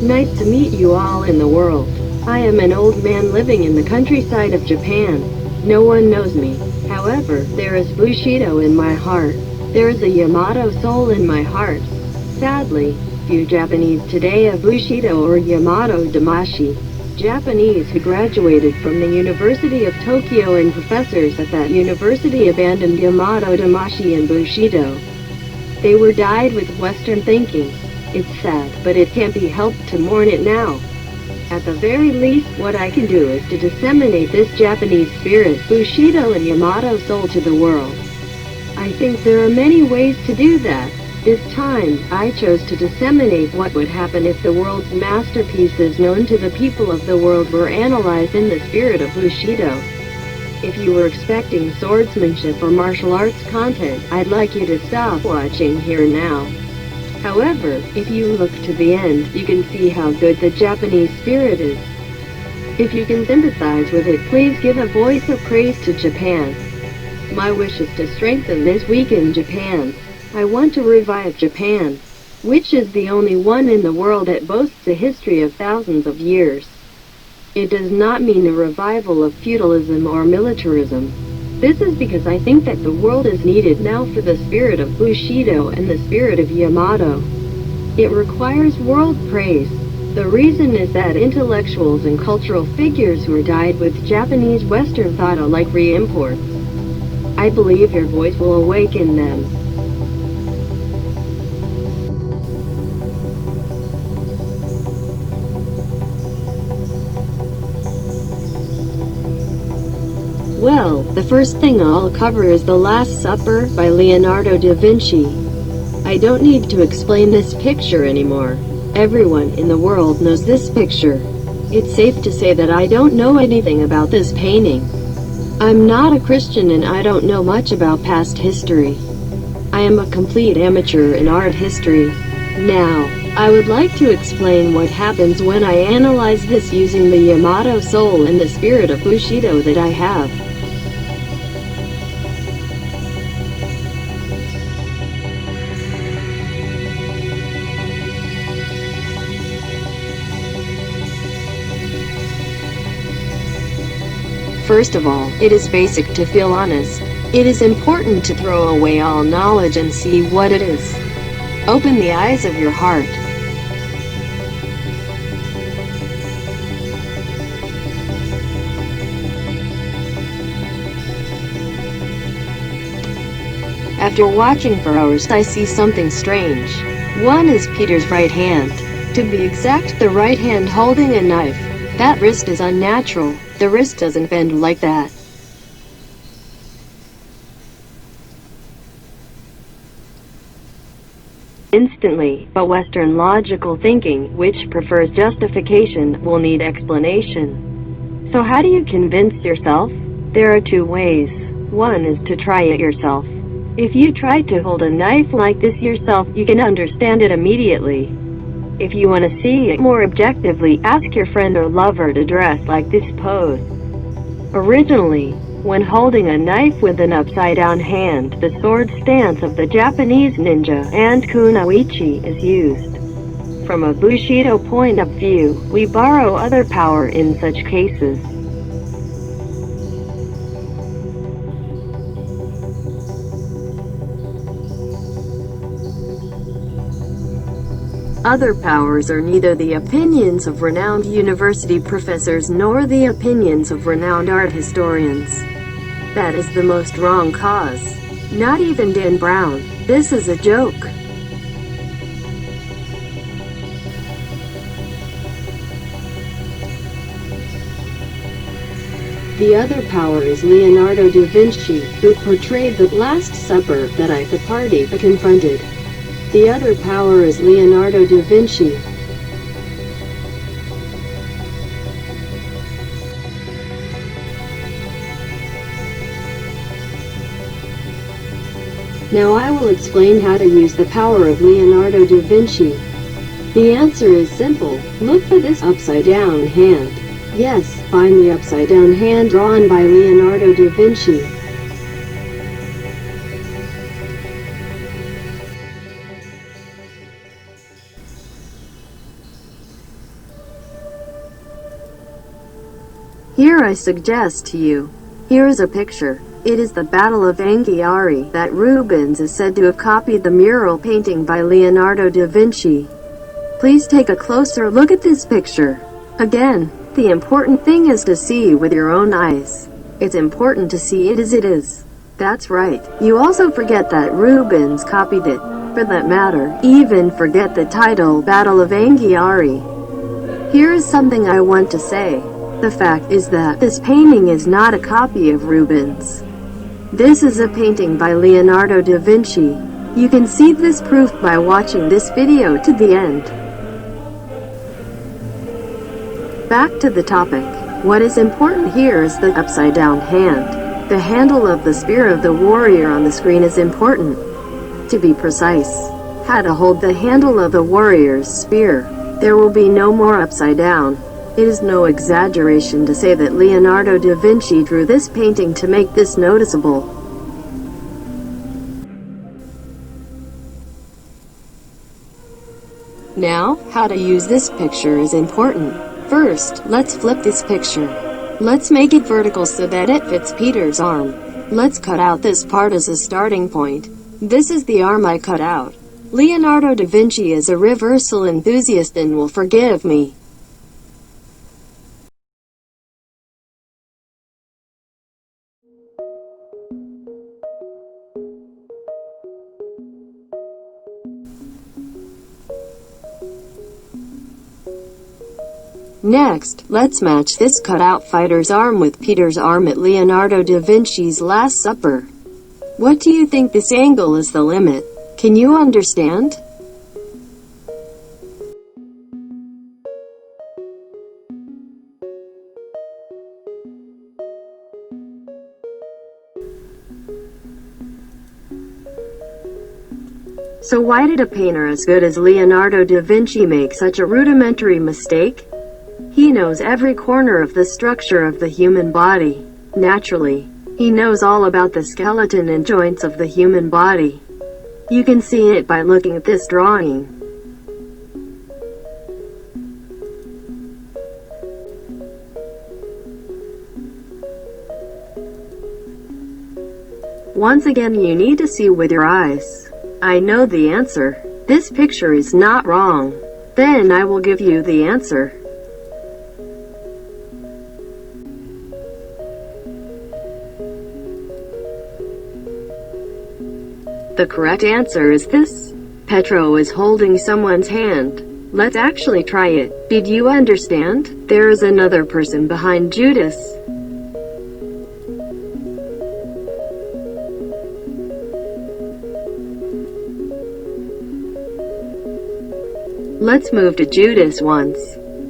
nice to meet you all in the world. I am an old man living in the countryside of Japan. No one knows me. However, there is Bushido in my heart. There is a Yamato soul in my heart. Sadly, few Japanese today have Bushido or Yamato Damashi. Japanese who graduated from the University of Tokyo and professors at that university abandoned Yamato Damashi and Bushido. They were dyed with Western thinking. It's sad, but it can't be helped to mourn it now. At the very least, what I can do is to disseminate this Japanese spirit, Bushido and Yamato soul to the world. I think there are many ways to do that. This time, I chose to disseminate what would happen if the world's masterpieces known to the people of the world were analyzed in the spirit of Bushido. If you were expecting swordsmanship or martial arts content, I'd like you to stop watching here now. However, if you look to the end, you can see how good the Japanese spirit is. If you can sympathize with it, please give a voice of praise to Japan. My wish is to strengthen this week in Japan. I want to revive Japan, which is the only one in the world that boasts a history of thousands of years. It does not mean a revival of feudalism or militarism. This is because I think that the world is needed now for the spirit of Bushido and the spirit of Yamato. It requires world praise. The reason is that intellectuals and cultural figures who are dyed with Japanese Western thought are like re-imports. I believe your voice will awaken them. Well, the first thing I'll cover is The Last Supper by Leonardo da Vinci. I don't need to explain this picture anymore. Everyone in the world knows this picture. It's safe to say that I don't know anything about this painting. I'm not a Christian and I don't know much about past history. I am a complete amateur in art history. Now, I would like to explain what happens when I analyze this using the Yamato soul and the spirit of Bushido that I have. First of all, it is basic to feel honest. It is important to throw away all knowledge and see what it is. Open the eyes of your heart. After watching for hours, I see something strange. One is Peter's right hand. To be exact, the right hand holding a knife. That wrist is unnatural. The wrist doesn't bend like that. Instantly, but Western logical thinking, which prefers justification, will need explanation. So how do you convince yourself? There are two ways. One is to try it yourself. If you try to hold a knife like this yourself, you can understand it immediately. If you want to see it more objectively, ask your friend or lover to dress like this pose. Originally, when holding a knife with an upside-down hand, the sword stance of the Japanese ninja and kunoichi is used. From a Bushido point of view, we borrow other power in such cases. Other powers are neither the opinions of renowned university professors nor the opinions of renowned art historians. That is the most wrong cause. Not even Dan Brown. This is a joke. The other power is Leonardo da Vinci, who portrayed the Last Supper that I the party confronted. The other power is Leonardo da Vinci. Now I will explain how to use the power of Leonardo da Vinci. The answer is simple. Look for this upside-down hand. Yes, find the upside-down hand drawn by Leonardo da Vinci. Here I suggest to you. Here is a picture. It is the Battle of Anghiari that Rubens is said to have copied the mural painting by Leonardo da Vinci. Please take a closer look at this picture. Again, the important thing is to see with your own eyes. It's important to see it as it is. That's right. You also forget that Rubens copied it. For that matter, even forget the title Battle of Anghiari. Here is something I want to say. The fact is that this painting is not a copy of Rubens. This is a painting by Leonardo da Vinci. You can see this proof by watching this video to the end. Back to the topic. What is important here is the upside down hand. The handle of the spear of the warrior on the screen is important. To be precise, how to hold the handle of the warrior's spear. There will be no more upside down. It is no exaggeration to say that Leonardo da Vinci drew this painting to make this noticeable. Now, how to use this picture is important. First, let's flip this picture. Let's make it vertical so that it fits Peter's arm. Let's cut out this part as a starting point. This is the arm I cut out. Leonardo da Vinci is a reversal enthusiast and will forgive me. Next, let's match this cutout fighter's arm with Peter's arm at Leonardo da Vinci's Last Supper. What do you think? This angle is the limit? Can you understand? So why did a painter as good as Leonardo da Vinci make such a rudimentary mistake? He knows every corner of the structure of the human body. Naturally, he knows all about the skeleton and joints of the human body. You can see it by looking at this drawing. Once again, you need to see with your eyes. I know the answer. This picture is not wrong. Then I will give you the answer. The correct answer is this. Petro is holding someone's hand. Let's actually try it. Did you understand? There is another person behind Judas. Let's move to Judas once.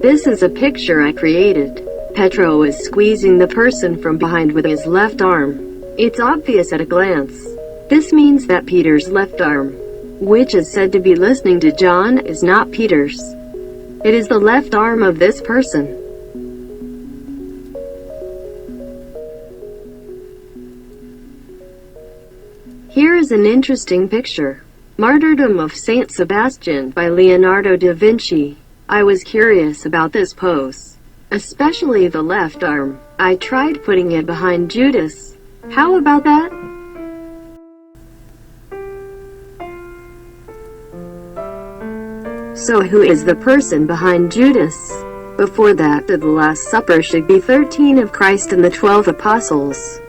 This is a picture I created. Petro is squeezing the person from behind with his left arm. It's obvious at a glance. This means that Peter's left arm, which is said to be listening to John, is not Peter's. It is the left arm of this person. Here is an interesting picture. Martyrdom of Saint Sebastian by Leonardo da Vinci. I was curious about this pose, especially the left arm. I tried putting it behind Judas. How about that? So who is the person behind Judas? Before that, the Last Supper should be 13 of Christ and the 12 apostles.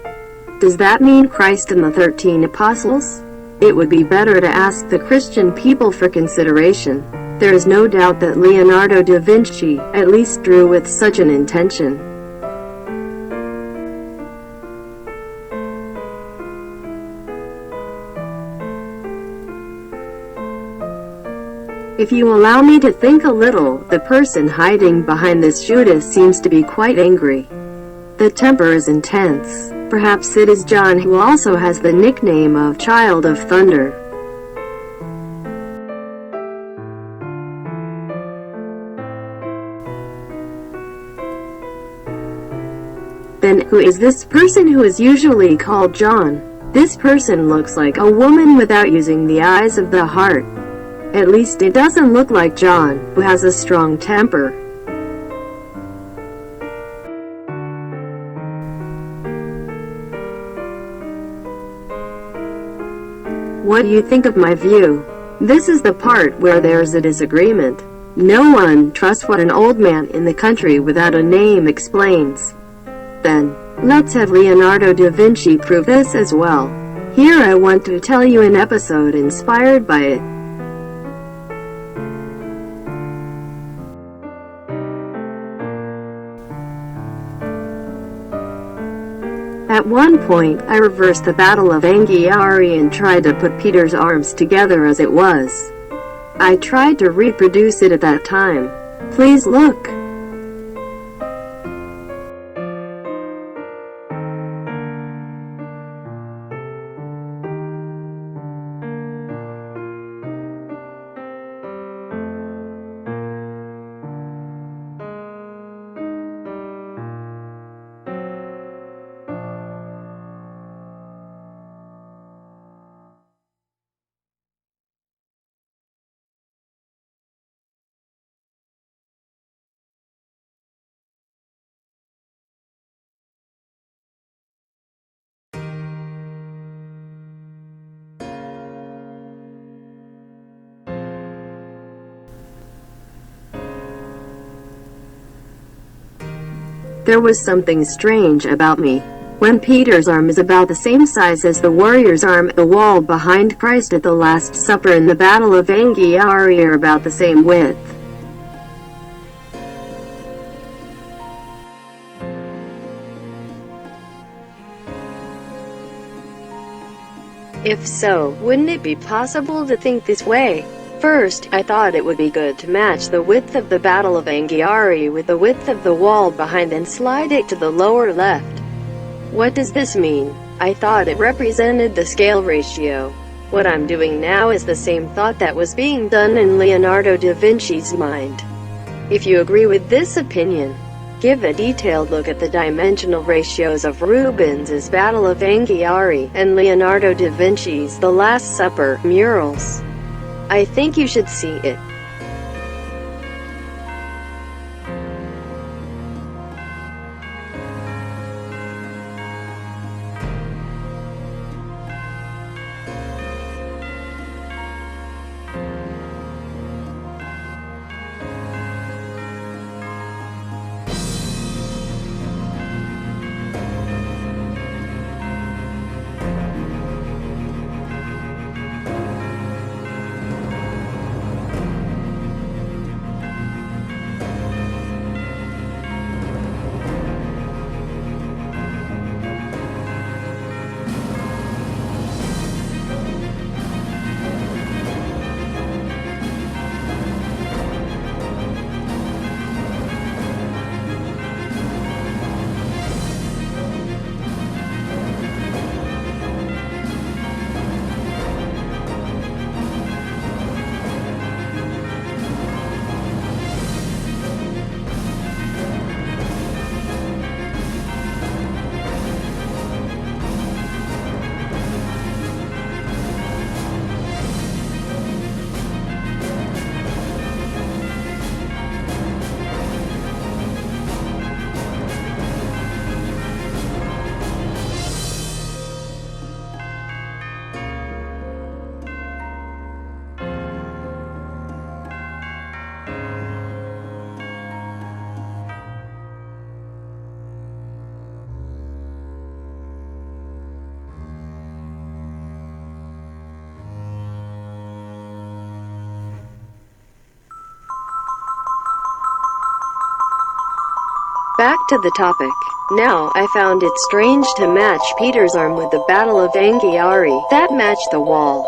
Does that mean Christ and the 13 apostles? It would be better to ask the Christian people for consideration. There is no doubt that Leonardo da Vinci at least drew with such an intention. If you allow me to think a little, the person hiding behind this Judas seems to be quite angry. The temper is intense. Perhaps it is John, who also has the nickname of Child of Thunder. Then who is this person who is usually called John? This person looks like a woman without using the eyes of the heart. At least it doesn't look like John, who has a strong temper. What do you think of my view? This is the part where there's a disagreement. No one trusts what an old man in the country without a name explains. Then, let's have Leonardo da Vinci prove this as well. Here I want to tell you an episode inspired by it. At one point, I reversed the Battle of Anghiari and tried to put Peter's arms together as it was. I tried to reproduce it at that time. Please look. There was something strange about me. When Peter's arm is about the same size as the warrior's arm, the wall behind Christ at the Last Supper and the Battle of Anghiari are about the same width. If so, wouldn't it be possible to think this way? First, I thought it would be good to match the width of the Battle of Anghiari with the width of the wall behind and slide it to the lower left. What does this mean? I thought it represented the scale ratio. What I'm doing now is the same thought that was being done in Leonardo da Vinci's mind. If you agree with this opinion, give a detailed look at the dimensional ratios of Rubens's Battle of Anghiari and Leonardo da Vinci's The Last Supper murals. I think you should see it. Back to the topic. Now, I found it strange to match Peter's arm with the Battle of Anghiari. That matched the wall.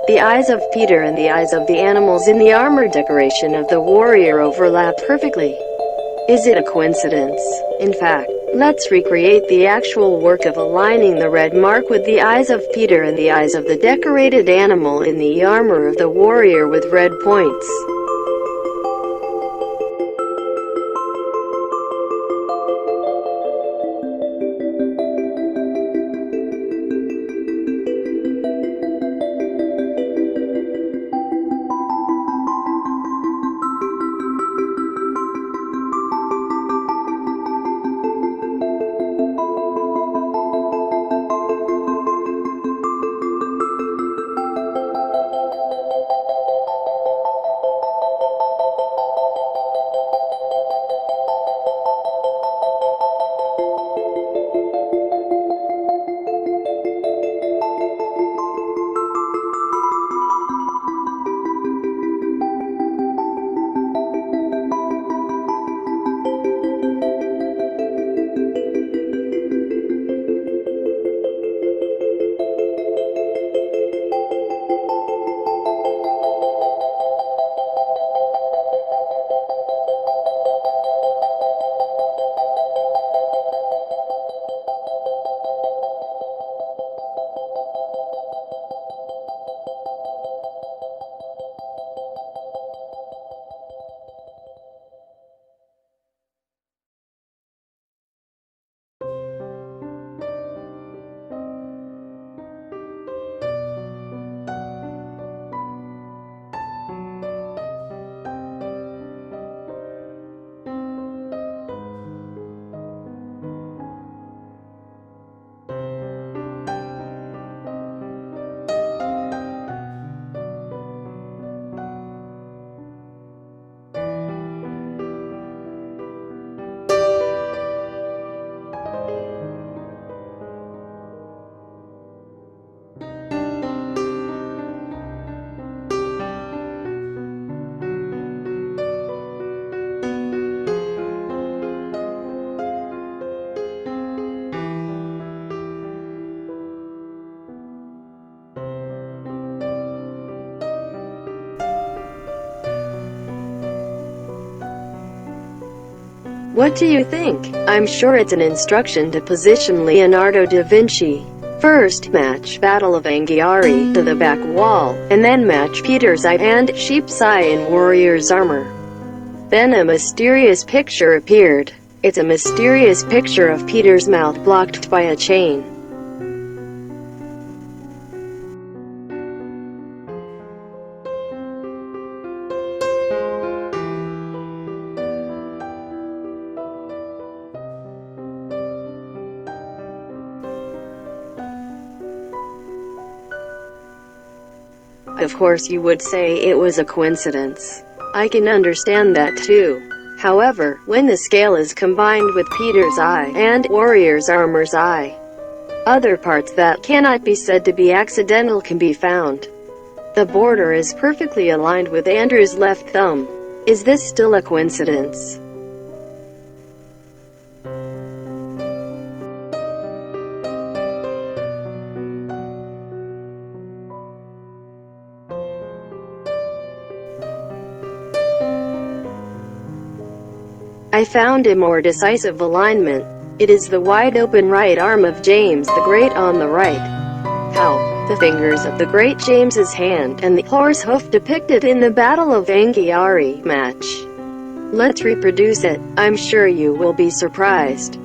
The eyes of Peter and the eyes of the animals in the armor decoration of the warrior overlap perfectly. Is it a coincidence? In fact, let's recreate the actual work of aligning the red mark with the eyes of Peter and the eyes of the decorated animal in the armor of the warrior with red points. What do you think? I'm sure it's an instruction to position Leonardo da Vinci. First, match Battle of Anghiari to the back wall, and then match Peter's eye and sheep's eye in warrior's armor. Then a mysterious picture appeared. It's a mysterious picture of Peter's mouth blocked by a chain. Of course you would say it was a coincidence. I can understand that too. However, when the scale is combined with Peter's eye and warrior's armor's eye, other parts that cannot be said to be accidental can be found. The border is perfectly aligned with Andrew's left thumb. Is this still a coincidence? I found a more decisive alignment. It is the wide-open right arm of James the Great on the right. How? The fingers of the great James's hand and the horse hoof depicted in the Battle of Anghiari match. Let's reproduce it. I'm sure you will be surprised.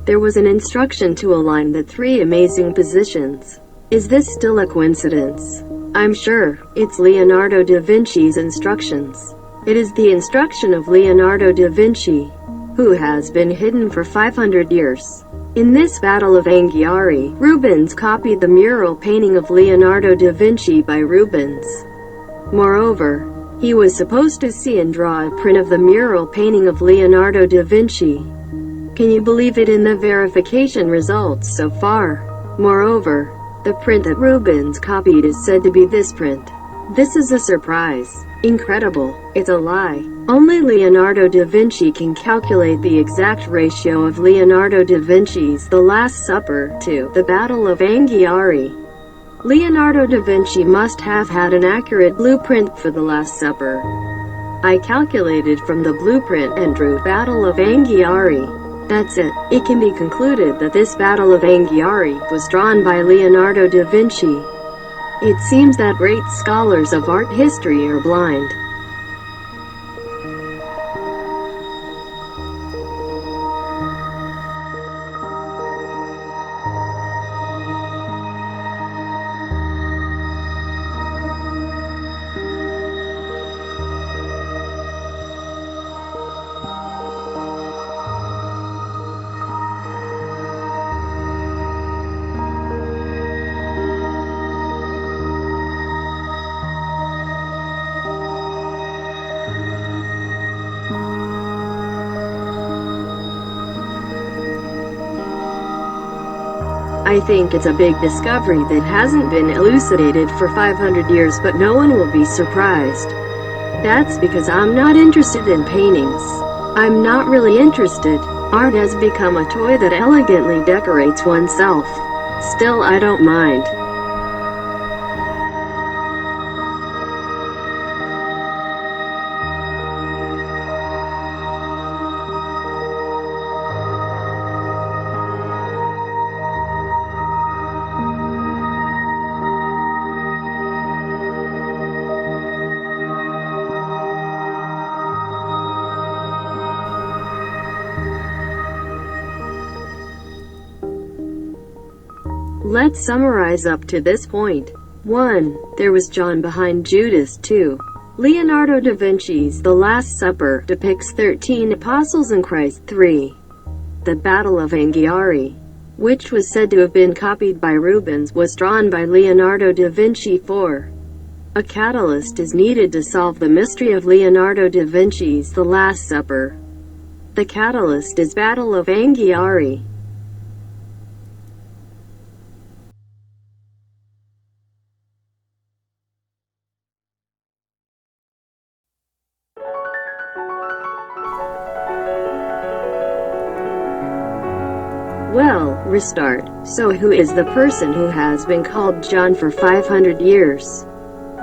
There was an instruction to align the three amazing positions. Is this still a coincidence? I'm sure it's Leonardo da Vinci's instructions. It is the instruction of Leonardo da Vinci, who has been hidden for 500 years. In this Battle of Anghiari, Rubens copied the mural painting of Leonardo da Vinci by Rubens. Moreover, he was supposed to see and draw a print of the mural painting of Leonardo da Vinci. Can you believe it in the verification results so far? Moreover, the print that Rubens copied is said to be this print. This is a surprise. Incredible. It's a lie. Only Leonardo da Vinci can calculate the exact ratio of Leonardo da Vinci's The Last Supper to the Battle of Anghiari. Leonardo da Vinci must have had an accurate blueprint for the Last Supper. I calculated from the blueprint and drew Battle of Anghiari. That's it. It can be concluded that this Battle of Anghiari was drawn by Leonardo da Vinci. It seems that great scholars of art history are blind. I think it's a big discovery that hasn't been elucidated for 500 years, but no one will be surprised. That's because I'm not interested in paintings. I'm not really interested. Art has become a toy that elegantly decorates oneself. Still, I don't mind. Let's summarize up to this point. 1. There was John behind Judas. 2. Leonardo da Vinci's The Last Supper depicts 13 apostles and Christ. 3. The Battle of Anghiari, which was said to have been copied by Rubens, was drawn by Leonardo da Vinci. 4. A catalyst is needed to solve the mystery of Leonardo da Vinci's The Last Supper. The catalyst is Battle of Anghiari. Well, restart. So who is the person who has been called John for 500 years?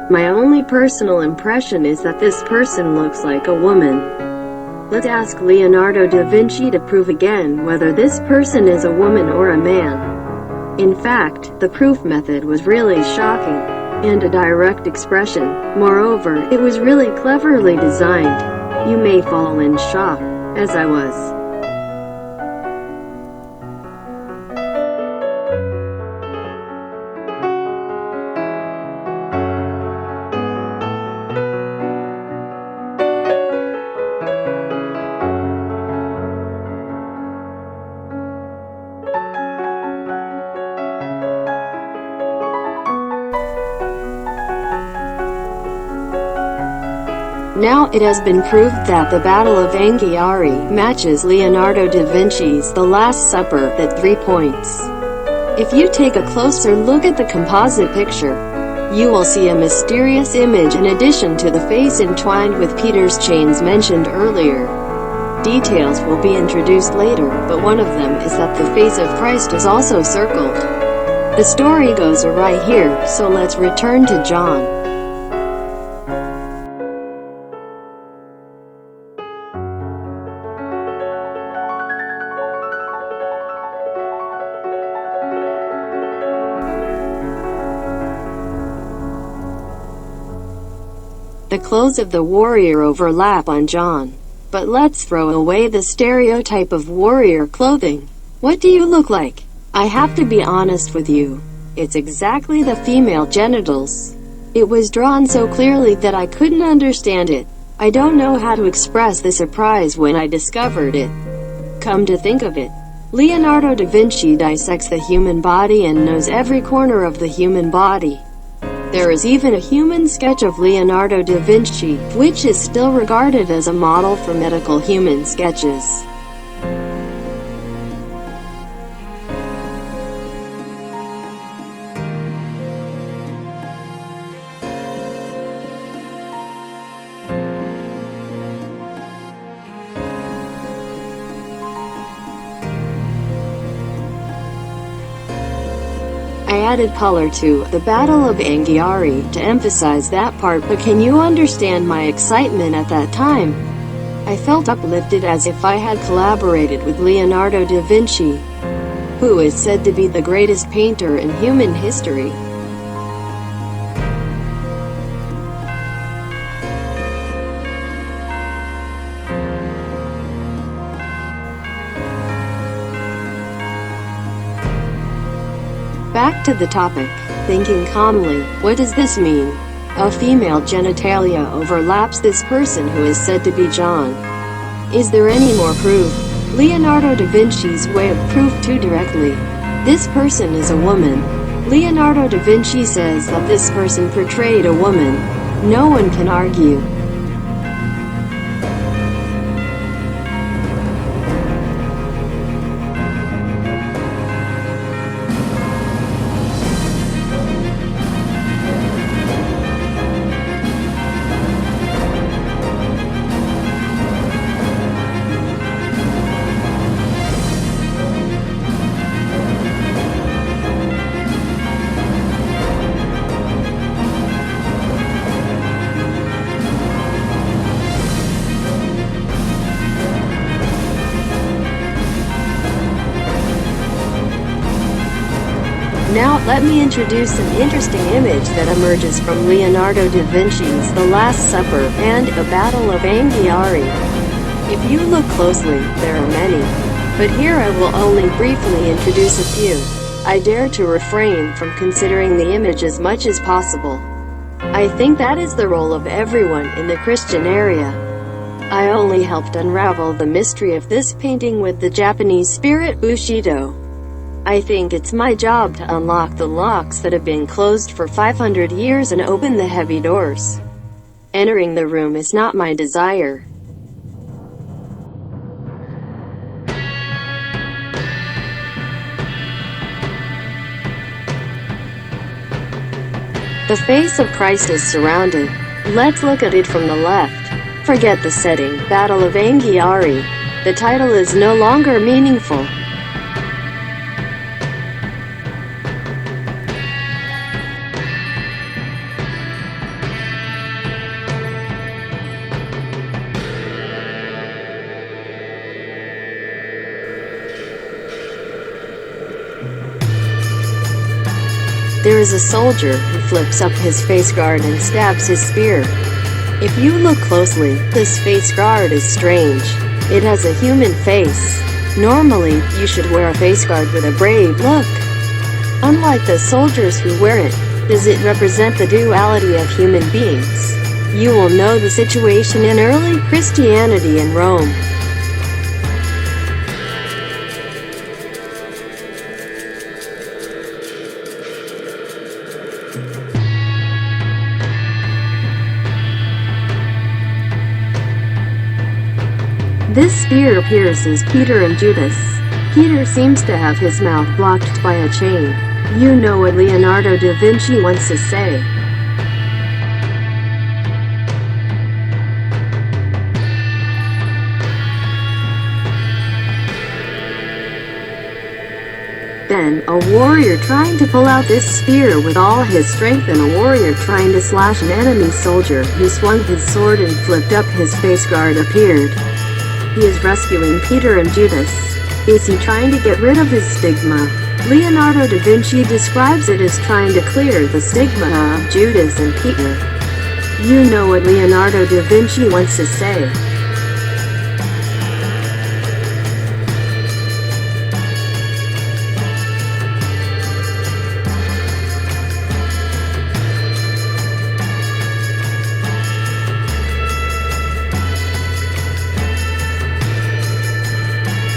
My only personal impression is that this person looks like a woman. Let's ask Leonardo da Vinci to prove again whether this person is a woman or a man. In fact, the proof method was really shocking, and a direct expression. Moreover, it was really cleverly designed. You may fall in shock, as I was. Now it has been proved that the Battle of Anghiari matches Leonardo da Vinci's The Last Supper at 3 points. If you take a closer look at the composite picture, you will see a mysterious image in addition to the face entwined with Peter's chains mentioned earlier. Details will be introduced later, but one of them is that the face of Christ is also circled. The story goes right here, so let's return to John. The clothes of the warrior overlap on John. But let's throw away the stereotype of warrior clothing. What do you look like? I have to be honest with you. It's exactly the female genitals. It was drawn so clearly that I couldn't understand it. I don't know how to express the surprise when I discovered it. Come to think of it, Leonardo da Vinci dissects the human body and knows every corner of the human body. There is even a human sketch of Leonardo da Vinci, which is still regarded as a model for medical human sketches. I added color to The Battle of Anghiari to emphasize that part, but can you understand my excitement at that time? I felt uplifted as if I had collaborated with Leonardo da Vinci, who is said to be the greatest painter in human history. Back to the topic. Thinking calmly, what does this mean? A female genitalia overlaps this person who is said to be John. Is there any more proof? Leonardo da Vinci's way of proof too directly. This person is a woman. Leonardo da Vinci says that this person portrayed a woman. No one can argue. Now, let me introduce an interesting image that emerges from Leonardo da Vinci's The Last Supper and The Battle of Anghiari. If you look closely, there are many, but here I will only briefly introduce a few. I dare to refrain from considering the image as much as possible. I think that is the role of everyone in the Christian area. I only helped unravel the mystery of this painting with the Japanese spirit Bushido. I think it's my job to unlock the locks that have been closed for 500 years and open the heavy doors. Entering the room is not my desire. The face of Christ is surrounded. Let's look at it from the left. Forget the setting, Battle of Anghiari. The title is no longer meaningful. There is a soldier who flips up his face guard and stabs his spear. If you look closely, this face guard is strange. It has a human face. Normally, you should wear a face guard with a brave look. Unlike the soldiers who wear it, does it represent the duality of human beings? You will know the situation in early Christianity in Rome. This spear pierces Peter and Judas. Peter seems to have his mouth blocked by a chain. You know what Leonardo da Vinci wants to say. Then, a warrior trying to pull out this spear with all his strength and a warrior trying to slash an enemy soldier who swung his sword and flipped up his face guard appeared. He is rescuing Peter and Judas. Is he trying to get rid of his stigma? Leonardo da Vinci describes it as trying to clear the stigma of Judas and Peter. You know what Leonardo da Vinci wants to say.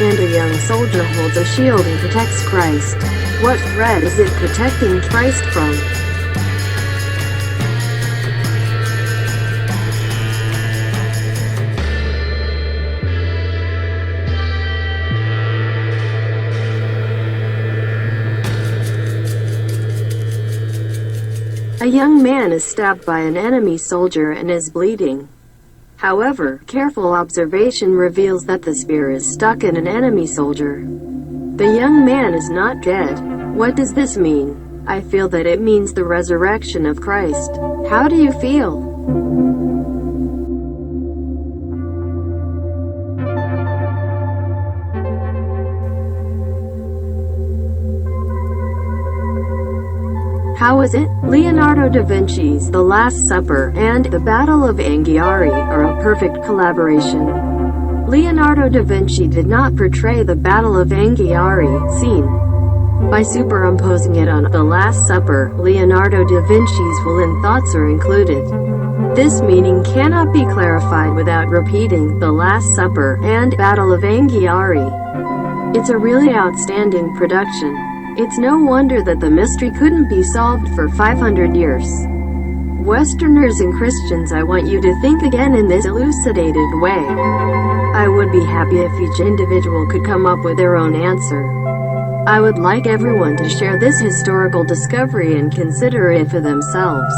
And a young soldier holds a shield and protects Christ. What threat is it protecting Christ from? A young man is stabbed by an enemy soldier and is bleeding. However, careful observation reveals that the spear is stuck in an enemy soldier. The young man is not dead. What does this mean? I feel that it means the resurrection of Christ. How do you feel? How is it? Leonardo da Vinci's The Last Supper and The Battle of Anghiari are a perfect collaboration. Leonardo da Vinci did not portray the Battle of Anghiari scene. By superimposing it on The Last Supper, Leonardo da Vinci's will and thoughts are included. This meaning cannot be clarified without repeating The Last Supper and Battle of Anghiari. It's a really outstanding production. It's no wonder that the mystery couldn't be solved for 500 years. Westerners and Christians, I want you to think again in this elucidated way. I would be happy if each individual could come up with their own answer. I would like everyone to share this historical discovery and consider it for themselves.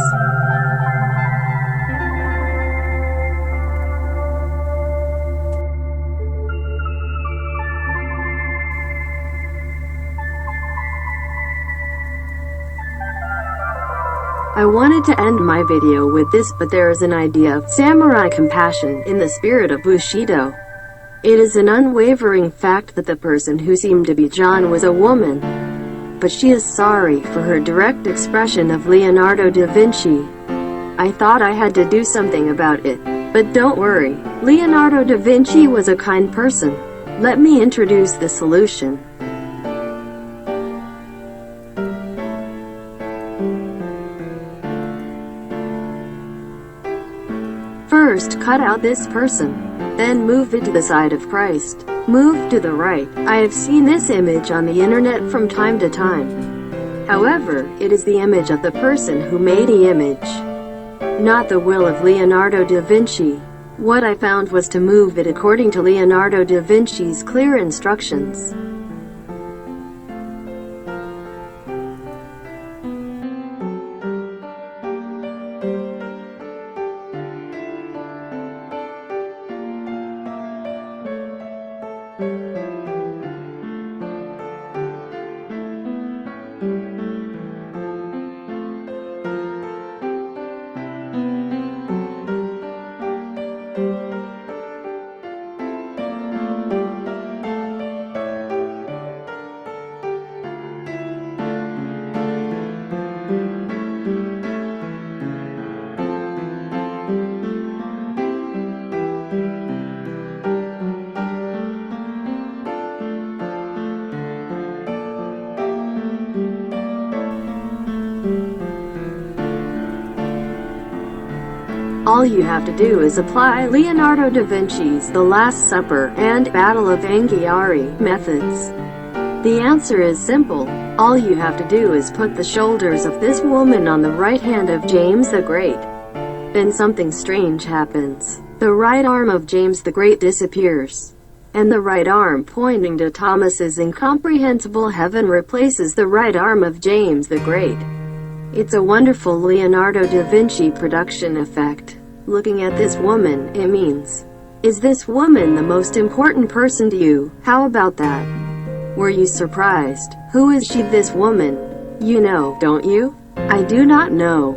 I wanted to end my video with this, but there is an idea of samurai compassion in the spirit of Bushido. It is an unwavering fact that the person who seemed to be John was a woman. But she is sorry for her direct expression of Leonardo da Vinci. I thought I had to do something about it. But don't worry, Leonardo da Vinci was a kind person. Let me introduce the solution. First, cut out this person. Then move it to the side of Christ. Move to the right. I have seen this image on the internet from time to time. However, it is the image of the person who made the image, not the will of Leonardo da Vinci. What I found was to move it according to Leonardo da Vinci's clear instructions. All you have to do is apply Leonardo da Vinci's The Last Supper and Battle of Anghiari methods. The answer is simple. All you have to do is put the shoulders of this woman on the right hand of James the Great. Then something strange happens. The right arm of James the Great disappears, and the right arm pointing to Thomas's incomprehensible heaven replaces the right arm of James the Great. It's a wonderful Leonardo da Vinci production effect. Looking at this woman, it means, is this woman the most important person to you? How about that? Were you surprised? Who is she, this woman? You know, don't you? I do not know.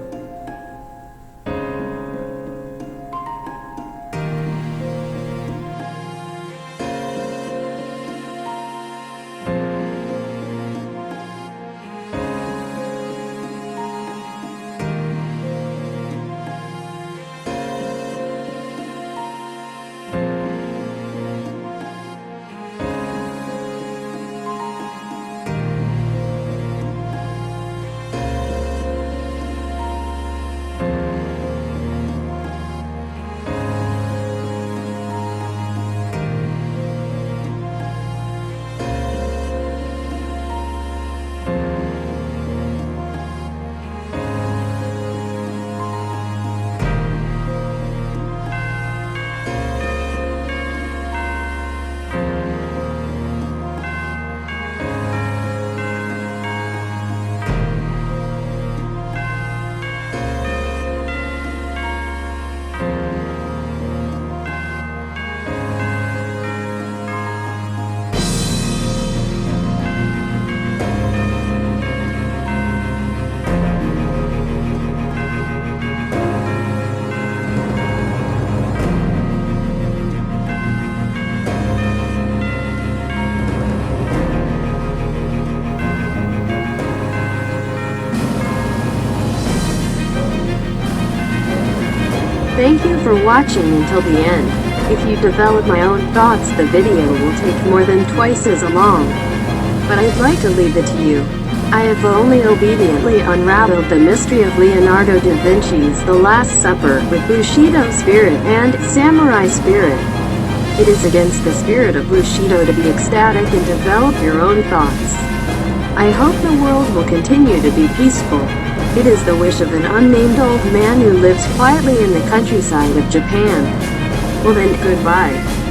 Thank you for watching until the end. If you develop my own thoughts, the video will take more than twice as long. But I'd like to leave it to you. I have only obediently unraveled the mystery of Leonardo da Vinci's The Last Supper with Bushido spirit and samurai spirit. It is against the spirit of Bushido to be ecstatic and develop your own thoughts. I hope the world will continue to be peaceful. It is the wish of an unnamed old man who lives quietly in the countryside of Japan. Well then, goodbye.